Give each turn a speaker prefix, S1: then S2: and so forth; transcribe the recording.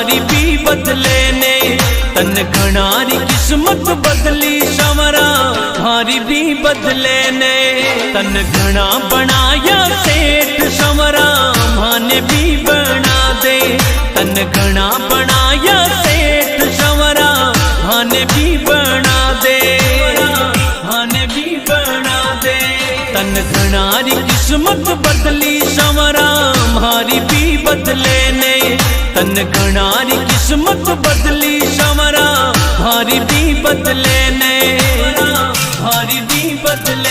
S1: हमारी भी बदले ने तन घणारी किस्मत बदली संवरा हमारी भी बदले ने तन घना बनाया सेठ संवरा माने भी बना दे तन घना बनाया सेठ संवरा माने भी बना दे माने भी बना दे तन घणारी किस्मत बदली संवरा हमारी भी बदले ने तन घणारी किस्मत बदली संवरा हमारी भी बदले ने हमारी भी बदले।